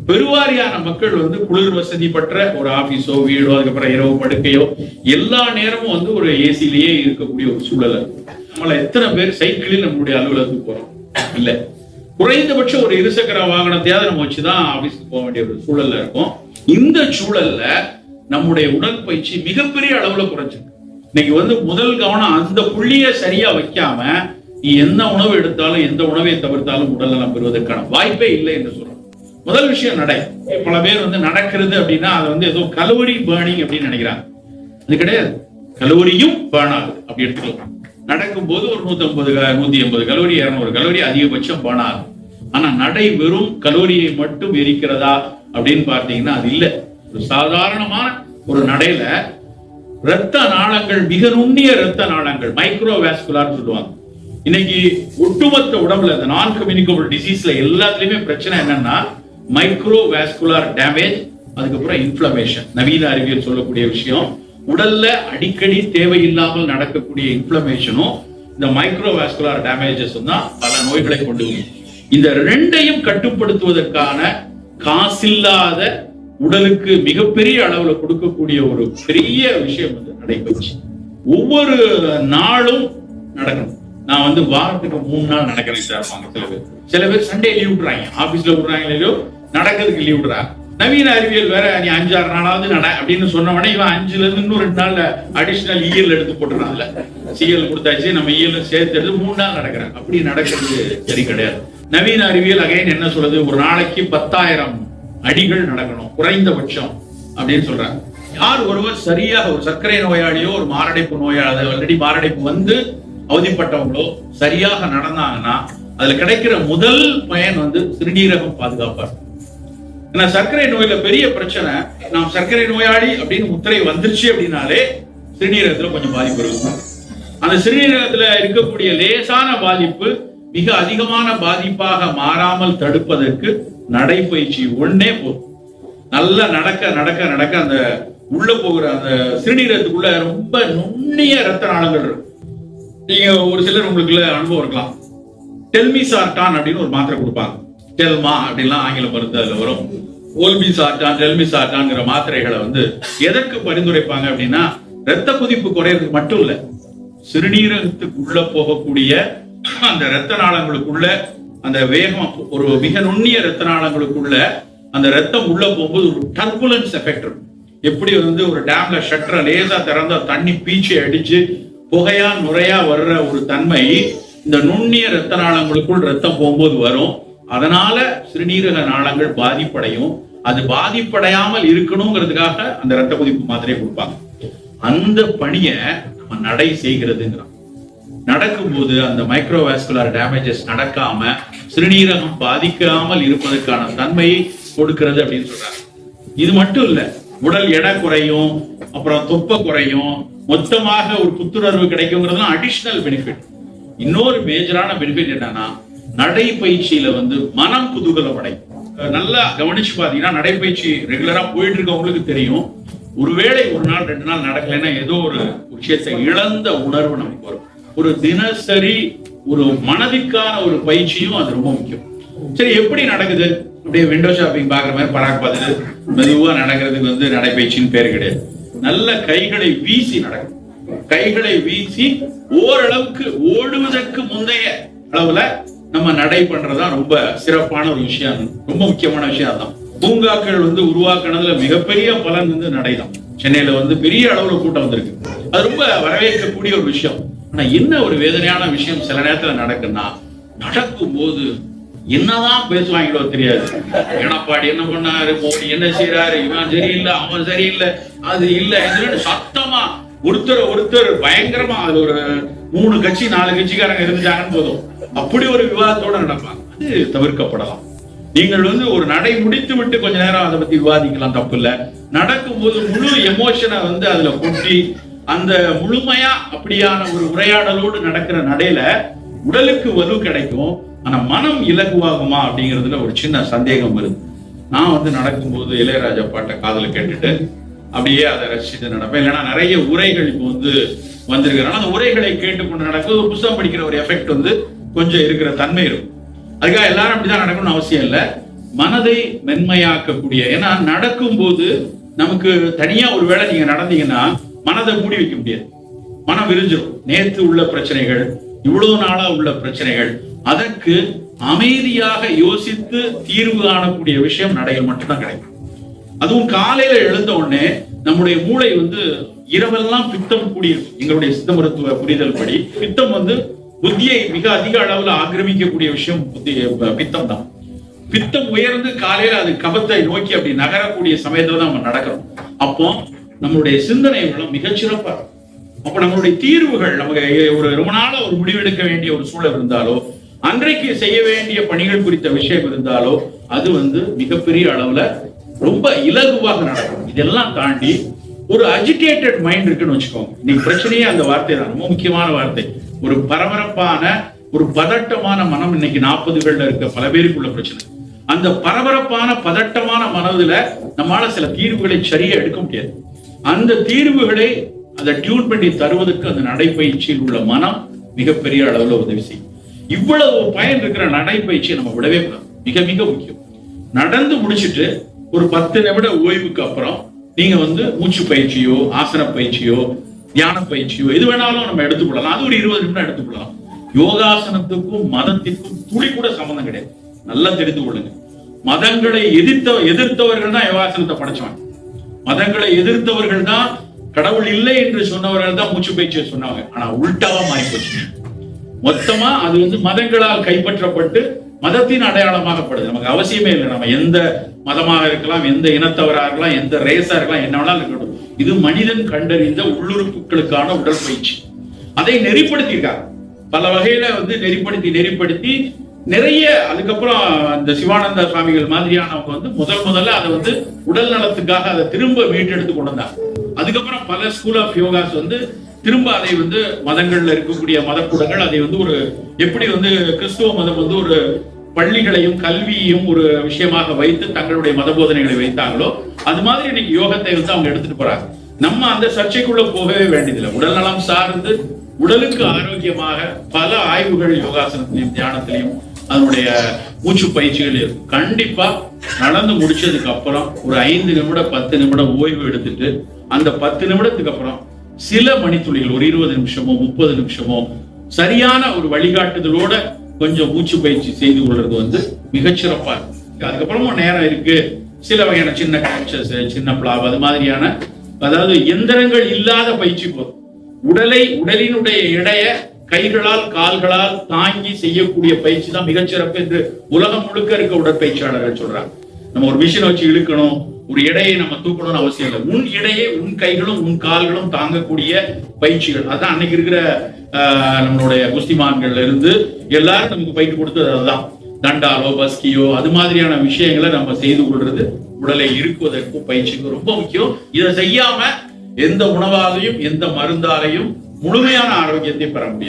பெருவாரியான மக்கள் வந்து குளிர் வசதி பெற்ற ஒரு ஆபீஸோ வீடோ அதுக்கப்புறம் இரவு படுக்கையோ எல்லா நேரமும் வந்து ஒரு ஏசிலேயே இருக்கக்கூடிய ஒரு சூழல். நம்மள எத்தனை பேர் சைக்கிளில் நம்மளுடைய அலுவலகத்துக்கு போறோம்? இல்ல, குறைந்தபட்சம் ஒரு இருசக்கர வாகனத்தையாவது நம்ம வச்சுதான் ஆபீஸ்க்கு போக வேண்டிய ஒரு சூழல்ல இருக்கும். இந்த சூழல்ல நம்முடைய உடற்பயிற்சி மிகப்பெரிய அளவுல குறைஞ்சிருக்கு. இன்னைக்கு வந்து முதல் கவனம் அந்த புள்ளிய சரியா வைக்காம நீ எந்த உணவு எடுத்தாலும் எந்த உணவை தவிர்த்தாலும் உடல் நலம் பெறுவதற்கான வாய்ப்பே இல்லை என்று சொல்றோம். முதல் விஷயம் நடை. பல பேர் வந்து நடக்கிறது அப்படின்னா அது வந்து ஏதோ கலோரி பர்னிங் அப்படின்னு நினைக்கிறாங்க. அது கிடையாது. கலோரியும் பர்ன் ஆகுது அப்படி எடுத்துக்கலாம். நடக்கும் போது ஒரு 150 180 கலோரி 200 கலோரி அதிகபட்சம் பர்ன் ஆகும். ஆனா நடை வெறும் கலோரியை மட்டும் எரிக்கிறதா அப்படின்னு பார்த்தீங்கன்னா அது இல்லை. ஒரு சாதாரணமான ஒரு நடையில இரத்த நாளங்கள், மிக நுண்ணிய இரத்த நாளங்கள், மைக்ரோவாஸ்குலார் சொல்லுவாங்க. இன்னைக்கு ஒட்டுமொத்த உடம்புல இந்த நான் கம்யூனிகபிள் டிசீஸ்ல எல்லாத்துலயுமே பிரச்சனை என்னன்னா மைக்ரோவாஸ்குலார் டேமேஜ், அதுக்கப்புறம் இன்ஃப்ளமேஷன். நவீன அறிவியல் சொல்லக்கூடிய விஷயம், உடல்ல அடிக்கடி தேவையில்லாமல் நடக்கக்கூடிய இன்ஃப்ளமேஷனும் இந்த மைக்ரோவாஸ்குலார் டேமேஜஸ் தான் பல நோய்களை கொண்டு வரும். இந்த ரெண்டையும் கட்டுப்படுத்துவதற்கான காசில்லாத உடலுக்கு மிகப்பெரிய அளவுல கொடுக்கக்கூடிய ஒரு பெரிய விஷயம் வந்து நடைபயிற்சி. ஒவ்வொரு நாளும் நடக்கணும். நான் வந்து வாரத்துக்கு 3 நாள் நடக்கிறேன் சார். சில பேர் சண்டே லீவ் விடுறாங்க, ஆபீஸ்ல விடுறாங்க இல்லையோ, நடக்கிறதுக்கு லீவ் விடுறாங்க. நவீன அறிவியல் வேற நீ 5-6 நாளாவது நட அப்படின்னு சொன்ன உடனே இவன் 5ல இருந்து இன்னும் 2 நாள்ல அடிஷனல் இயல் எடுத்து போட்டுறான்ல. சிஎல் கொடுத்தாச்சு, நம்ம இயல் சேர்த்து எடுத்து 3 நாள் நடக்கிறேன். அப்படி நடக்கிறது சரி கிடையாது. நவீன அறிவியல் அகைன் என்ன சொல்றது, ஒரு நாளைக்கு 10,000 அடிகள் நடக்கணும் குறைந்தபட்சம் அப்படின்னு சொல்றாங்க. யார் ஒருவர் சரியாக ஒரு சர்க்கரை நோயாளியோ ஒரு மாரடைப்பு நோயாளி, ஆல்ரெடி மாரடைப்பு வந்து அவதிப்பட்டவங்களோ சரியாக நடந்தாங்கன்னா அதுல கிடைக்கிற முதல் பயன் வந்து சிறுநீரகம் பாதுகாப்பார். ஏன்னா சர்க்கரை நோயில பெரிய பிரச்சனை, நாம் சர்க்கரை நோயாளி அப்படின்னு முத்திரை வந்துருச்சு அப்படின்னாலே சிறுநீரகத்துல கொஞ்சம் பாதிப்பு இருக்கும். அந்த சிறுநீரகத்துல இருக்கக்கூடிய லேசான பாதிப்பு மிக அதிகமான பாதிப்பாக மாறாமல் தடுப்பதற்கு நடைப்பயிற்சி ஒண்ணே போதும். நல்லா நடக்க நடக்க நடக்க அந்த உள்ள போகிற அந்த சிறுநீரகத்துக்குள்ள ரொம்ப நுண்ணிய ரத்த நாளங்கள் இருக்கும். நீங்க ஒரு சிலர் உங்களுக்குள்ள அனுபவம் இருக்கலாம். டெல்மிசார்டான் அப்படின்னு ஒரு மாத்திரை கொடுப்பாங்க. டெல்மா அப்படின்லாம் ஆங்கில மருந்து அதுல வரும். ஓல்மிசார்டான், டெல்மிசார்டான்ங்கிற மாத்திரைகளை வந்து எதற்கு பரிந்துரைப்பாங்க அப்படின்னா ரத்த கொதிப்பு குறையறதுக்கு மட்டும் இல்ல, சிறுநீரகத்துக்குள்ள போகக்கூடிய அந்த ரத்த நாளங்களுக்குள்ள அந்த வேகம், ஒரு மிக நுண்ணிய ரத்த நாளங்களுக்குள்ள அந்த ரத்தம் உள்ள போகும்போது ஒரு டர்புலன்ஸ் எஃபெக்ட் இருக்கும். எப்படி வந்து ஒரு டேம்ல ஷட்டரை லேசா திறந்தா தண்ணி பீச்சி அடிச்சு புகையா நுரையா வர்ற ஒரு தன்மை இந்த நுண்ணிய ரத்த நாளங்களுக்குள் ரத்தம் போகும்போது வரும். அதனால சிறுநீரக நாளங்கள் பாதிப்படையும். அது பாதிப்படையாமல் இருக்கணுங்கிறதுக்காக அந்த ரத்த கொதிப்பு மாத்திரையை கொடுப்பாங்க. அந்த பணியை நம்ம நடை செய்கிறதுங்கிறோம். நடக்கும்போது அந்த மைக்ரோவாஸ்குலர் டேமேஜஸ் நடக்காம சிறுநீரகம் பாதிக்காமல் இருப்பதற்கான தன்மையை கொடுக்கிறது அப்படின்னு சொல்றாங்க. இது மட்டும் இல்ல, உடல் எடை குறையும், அப்புறம் தொப்பை குறையும், மொத்தமாக ஒரு புத்துணர்வு கிடைக்குங்கிறதுலாம் அடிஷனல் பெனிஃபிட். இன்னொரு மேஜரான பெனிஃபிட் என்னன்னா நடைப்பயிற்சியில வந்து மனம் குதூகலம் அடையும். நல்லா கவனிச்சு பாத்தீங்கன்னா நடைப்பயிற்சி ரெகுலரா போயிட்டு இருக்கவங்களுக்கு தெரியும், ஒருவேளை 1 நாள் 2 நாள் நடக்கலைன்னா ஏதோ ஒரு விஷயத்தை இழந்த உணர்வு நமக்கு வரும். ஒரு தினசரி ஒரு மனதிற்கான ஒரு பயிற்சியும் அது ரொம்ப முக்கியம். சரி, எப்படி நடக்குது? அப்படியே விண்டோ ஷாப்பிங் பாக்குற மாதிரி பராக் பார்த்துட்டு மெதுவா நடக்கிறதுக்கு வந்து நடைப்பயிற்சின்னு பேரு கிடையாது. நல்ல கைகளை வீசி நடக்கும். கைகளை வீசி ஓரளவுக்கு ஓடுவதற்கு முந்தைய அளவுல நம்ம நடை பண்றதா ரொம்ப சிறப்பான ஒரு விஷயம், ரொம்ப முக்கியமான விஷயம். அதான் பூங்காக்கள் வந்து உருவாக்குனதுல மிகப்பெரிய பலன் வந்து நடைதான். சென்னையில வந்து பெரிய அளவுல கூட்டம் வந்திருக்கு. அது ரொம்ப வரவேற்கக்கூடிய ஒரு விஷயம். ஆனா என்ன ஒரு வேதனையான விஷயம் சில நேரத்துல நடக்குன்னா, நடக்கும் போது என்னதான் பேசுவாங்களோ தெரியாது. எடப்பாடி என்ன பண்ணாரு, மோடி என்ன செய்யறாரு, இவன் சரியில்லை, அவன் சரியில்லை, அது இல்லை, சத்தமா ஒருத்தர் பயங்கரமா, அது ஒரு 3 கட்சி 4 கட்சிக்காரங்க இருந்துட்டாங்கன்னு போதும் அப்படி ஒரு விவாதத்தோட நடப்பாங்க. அது தவிர்க்கப்படலாம். நீங்கள் வந்து ஒரு நடை முடித்து விட்டு கொஞ்ச நேரம் அதை பத்தி விவாதிக்கலாம், தப்பு இல்லை. நடக்கும் போது முழு எமோஷனை வந்து அதுல கொட்டி அந்த முழுமையா அப்படியான ஒரு உரையாடலோடு நடக்கிற நடையில உடலுக்கு வலு கிடைக்கும். ஆனா மனம் இலகுவாகுமா அப்படிங்கிறதுல ஒரு சின்ன சந்தேகம் வருது. நான் வந்து நடக்கும்போது இளையராஜா பாட்டை காதுல கேட்டுட்டு அப்படியே அதை ரசிச்சுட்டு நடப்பேன். இல்லைன்னா நிறைய உரைகள் இப்போ வந்து வந்திருக்கிறனால அந்த உரைகளை கேட்டுக்கொண்டு நடக்குது. ஒரு புத்தகம் படிக்கிற ஒரு எஃபெக்ட் வந்து கொஞ்சம் இருக்கிற தன்மை இருக்கும். அதுக்காக எல்லாரும் அப்படிதான் நடக்கணும்னு அவசியம் இல்லை. மனதை மென்மையாக்கக்கூடிய. ஏன்னா நடக்கும் போது நமக்கு தனியா ஒரு வேளை நீங்க நடந்தீங்கன்னா மனதை மூடி வைக்க முடியாது, மனம் விரிஞ்சிடும். நேற்று உள்ள பிரச்சனைகள், இவ்வளவு நாளா உள்ள பிரச்சனைகள், அதற்கு அமைதியாக யோசித்து தீர்வு காணக்கூடிய விஷயம் நடையில் மட்டும்தான் கிடைக்கும். அதுவும் காலையில எழுந்த உடனே நம்முடைய மூளை இரவெல்லாம் பித்தம் கூடியிருக்கும். எங்களுடைய சித்த மருத்துவ புரிதல் படி பித்தம் புத்தியை மிக அதிக அளவுல ஆக்கிரமிக்கக்கூடிய விஷயம் பித்தம் தான். பித்தம் உயர்ந்து காலையில அது கபத்தை நோக்கி அப்படி நகரக்கூடிய சமயத்துல தான் நம்ம நடக்கிறோம். அப்போ நம்மளுடைய சிந்தனை வளம் மிகச்சிறப்பா இருக்கும். அப்ப நம்மளுடைய தீர்வுகள், நமக்கு ஒரு ரொம்ப நாளா ஒரு முடிவெடுக்க வேண்டிய ஒரு சூழல் இருந்தாலோ, அன்றைக்கு செய்ய வேண்டிய பணிகள் குறித்த விஷயம் இருந்தாலோ, அது மிகப்பெரிய அளவுல ரொம்ப இலகுவாக நடக்கும். இதெல்லாம் தாண்டி ஒரு அஜிடேட்டட் மைண்ட் இருக்குன்னு வச்சுக்கோங்க. இன்னைக்கு பிரச்சனையே அந்த வார்த்தை தான், ரொம்ப முக்கியமான வார்த்தை. ஒரு பரபரப்பான, ஒரு பதட்டமான மனம் இன்னைக்கு 40கள்ல இருக்க பல பேருக்குள்ள பிரச்சனை. அந்த பரபரப்பான பதட்டமான மனதுல நம்மளால சில தீர்வுகளை சரியா எடுக்க முடியாது. அந்த தீர்வுகளை அதை டியூன் பண்ணி தருவதற்கு அந்த நடைப்பயிற்சியில் உள்ள மனம் மிகப்பெரிய அளவுல உதவி செய்யும். இவ்வளவு பயன் இருக்கிற நடைப்பயிற்சியை நம்ம விடவே கூடாது, மிக மிக முக்கியம். நடந்து முடிச்சுட்டு ஒரு 10 நிமிட ஓய்வுக்கு அப்புறம் நீங்க மூச்சு பயிற்சியோ, ஆசன பயிற்சியோ, தியான பயிற்சியோ எது வேணாலும் நம்ம எடுத்துக்கொள்ளலாம். அது ஒரு 20 நிமிடம் எடுத்துக்கொள்ளலாம். யோகாசனத்துக்கும் மதத்திற்கும் துளி கூட சம்பந்தம் கிடையாது. நல்லா தெரிந்து கொள்ளுங்க. மதங்களை எதிர்த்தவர்கள் தான் யோகாசனத்தை படைச்சவங்க. மதங்களை எதிர்த்தவர்கள் தான், கடவுள் இல்லை என்று சொன்னவர்கள் தான் மூச்சு பயிற்சியை சொன்னாங்க. ஆனா உள்டாவா மாறி போச்சு. மொத்தமா அது மதங்களால் கைப்பற்றப்பட்டு மதத்தின் அடையாளமாகப்படுது. நமக்கு அவசியமே இல்லை. நம்ம எந்த மதமாக இருக்கலாம், எந்த இனத்தவராக இருக்கலாம், எந்த ரேஸா இருக்கலாம், என்ன வேணாலும் இருக்கட்டும். இது மனிதன் கண்டறிந்த உள்ளுறுப்புகளுக்கான உடற்பயிற்சி. அதை நெறிப்படுத்தியிருக்காங்க பல வகையில நெறிப்படுத்தி நிறைய. அதுக்கப்புறம் இந்த சிவானந்த சுவாமிகள் மாதிரியானவங்க முதல்ல அதை உடல் நலத்துக்காக அதை திரும்ப மீட்டெடுத்து கொண்டு வந்தாங்க. அதுக்கப்புறம் பல ஸ்கூல் ஆஃப் யோகாஸ் திரும்ப அதை மதங்கள்ல இருக்கக்கூடிய மதக்கூடங்கள் அதை ஒரு எப்படி கிறிஸ்துவ மதம் ஒரு பள்ளிகளையும் கல்வியையும் ஒரு விஷயமாக வைத்து தங்களுடைய மத போதனைகளை வைத்தாங்களோ, அது மாதிரி இன்னைக்கு யோகத்தை அவங்க எடுத்துட்டு போறாங்க. நம்ம அந்த சர்ச்சைக்குள்ள போகவே வேண்டியதில்லை. உடல் நலம் சார்ந்து உடலுக்கு ஆரோக்கியமாக பல ஆய்வுகள் யோகாசனத்திலையும் தியானத்திலையும் அதனுடைய மூச்சு பயிற்சிகள் இருக்கும். கண்டிப்பா நடந்து முடிச்சதுக்கு அப்புறம் ஒரு 5 நிமிடம் 10 நிமிடம் ஓய்வு எடுத்துட்டு அந்த 10 நிமிடத்துக்கு அப்புறம் சில மணித்துளிகள், ஒரு 20 நிமிஷமோ 30 நிமிஷமோ சரியான ஒரு வழிகாட்டுதலோட கொஞ்சம் மூச்சு பயிற்சி செய்து கொள்றது மிகச்சிறப்பா இருக்கு. அதுக்கப்புறமும் நேரம் இருக்கு, சில வகையான சின்ன கேப்சர்ஸ், சின்ன பிளாப், அது மாதிரியான, அதாவது எந்திரங்கள் இல்லாத பயிற்சி போதும். உடலினுடைய எடைய கைகளால் கால்களால் தாங்கி செய்யக்கூடிய பயிற்சி தான் மிகச்சிறப்பு என்று உலகம் முழுக்க இருக்க உடற்பயிற்சியாளர்கள் சொல்றாங்க. நம்ம ஒரு மிஷினை வச்சு இழுக்கணும், ஒரு எடையை நம்ம தூக்கணும்னு அவசியம் இல்லை. உன் எடையை உன் கைகளும் உன் கால்களும் தாங்கக்கூடிய பயிற்சிகள். அதான் அன்னைக்கு இருக்கிற நம்மளுடைய குஸ்திமான்கள்ல இருந்து எல்லாரும் நமக்கு பயிற்சி கொடுத்தது அதுதான். தண்டாலோ பஸ்கியோ அது மாதிரியான விஷயங்களை நம்ம செய்து கொள்றது உடலை இருக்குவதற்கும் பயிற்சிக்கும் ரொம்ப முக்கியம். இதை செய்யாம எந்த உணவாலையும் எந்த மருந்தாலையும் முழுமையான ஆரோக்கியத்தை பெற முடியும்.